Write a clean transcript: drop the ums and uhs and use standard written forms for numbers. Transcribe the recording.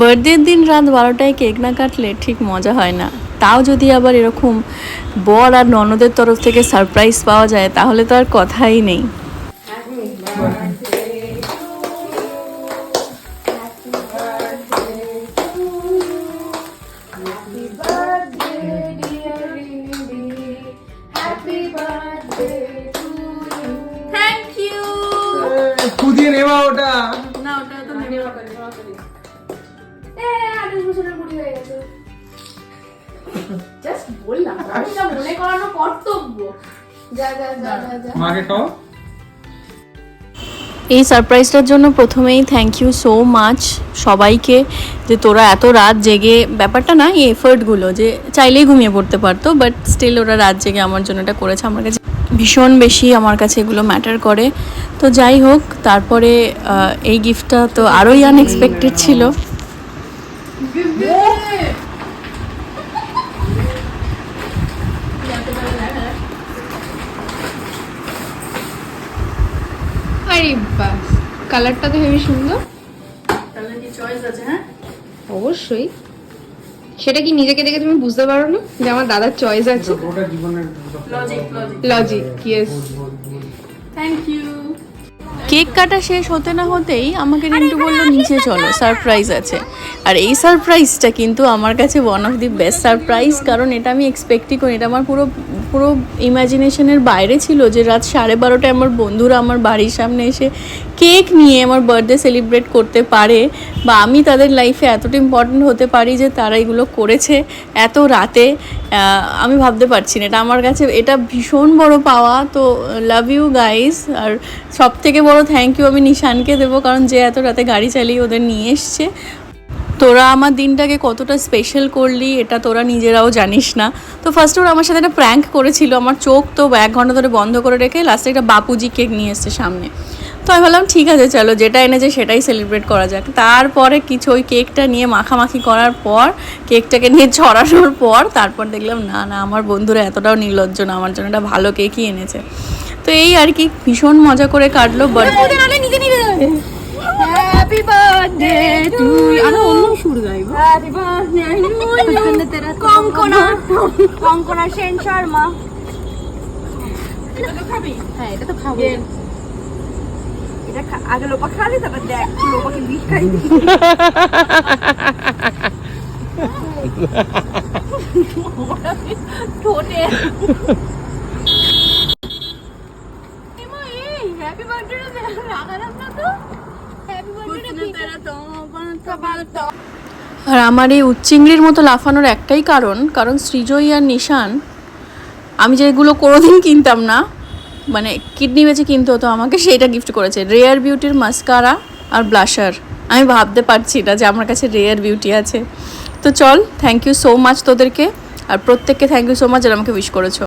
বার্থডের দিন রাত 12টায় কেক না কাটলে ঠিক মজা হয় না। তাও যদি আবার এরকম বর আর ননদের তরফ থেকে সারপ্রাইজ পাওয়া যায় তাহলে তো আর কথাই নেই। এই সারপ্রাইজটার জন্য প্রথমেই থ্যাংক ইউ সো মাচ সবাইকে, যে তোরা এত রাত জেগে, ব্যাপারটা না এই এফার্টগুলো যে চাইলেই ঘুমিয়ে পড়তে পারতো, বাট স্টিল ওরা রাত জেগে আমার জন্য এটা করেছে। আমার কাছে ভীষণ বেশি আমার কাছে এগুলো ম্যাটার করে। তো যাই হোক, তারপরে এই গিফটটা তো আরোই আনএক্সপেক্টেড ছিল। কালারটা তো হেবি সুন্দর। হ্যাঁ অবশ্যই। সেটা কি নিজেকে দেখে তুমি বুঝতে পারো না যে আমার দাদার চয়েস আছে? Logic, yes. Thank you. Cake কাটা শেষ হতে না হতেই আমাকে রিন্টু বললো নিচে চলো, সারপ্রাইজ আছে। আর এই সারপ্রাইজটা কিন্তু আমার কাছে one of the best surprise, কারণ এটা আমি এক্সপেক্টই করি। এটা আমার পুরো ইমাজিনেশনের বাইরে ছিল যে রাত 12:30টায় আমার বন্ধুরা আমার বাড়ির সামনে এসে কেক নিয়ে আমার বার্থডে সেলিব্রেট করতে পারে, বা আমি তাদের লাইফে এতটা ইম্পর্ট্যান্ট হতে পারি যে তারা এগুলো করেছে এত রাতে। আমি ভাবতে পারছি না, এটা আমার কাছে এটা ভীষণ বড় পাওয়া। তো লাভ ইউ গাইজ। আর সব থেকে বড় থ্যাংক ইউ আমি নিশানকে দেবো, কারণ যে এত রাতে গাড়ি চালিয়ে ওদের নিয়ে এসছে। তোরা আমার দিনটাকে কতটা স্পেশাল করলি এটা তোরা নিজেরাও জানিস না। তো ফার্স্টে ওরা আমার সাথে একটা প্র্যাঙ্ক করেছিল, আমার চোখ তো 1 ঘন্টা ধরে বন্ধ করে রেখে লাস্টে একটা বাপুজি কেক নিয়ে এসছে সামনে। তো আমি ভাবলাম ঠিক আছে চলো, যেটা এনেছে সেটাই সেলিব্রেট করা যাক। তারপরে কিছু ওই কেকটা নিয়ে মাখামাখি করার পর, কেকটাকে নিয়ে ছড়ানোর পর তারপর দেখলাম না না, আমার বন্ধুরা এতটাও নির্লজ্জ না, আমার জন্য একটা ভালো কেকই এনেছে। তো এই আর কি, ভীষণ মজা করে কাটলো birthday. Happy birthday to you. আরে অন্য সুর গাইবো। Happy birthday to you. Konkona Sen Sharma. এটা তো খাবি? হ্যাঁ এটা তো খাবো। এটা আগে লোপা খালি, তারপর দেখ লোপাকে বিষ খাই। ঠোঁটে হ্যাপি বার্থডে রাগা রাখনা তো। আর আমার এই উচ্চিংড়ির মতো লাফানোর একটাই কারণ সৃজয়ী আর নিশান, আমি যেগুলো কোনোদিন কিনতাম না, মানে কিডনি বেচে কিনতে হতো আমাকে, সেইটা গিফট করেছে। রেয়ার বিউটির মাস্কারা আর ব্লাশার। আমি ভাবতে পারছি না যে আমার কাছে রেয়ার বিউটি আছে। তো চল, থ্যাংক ইউ সো মাচ তোদেরকে, আর প্রত্যেককে থ্যাংক ইউ সো মাচ যারা আমাকে উইশ করেছো।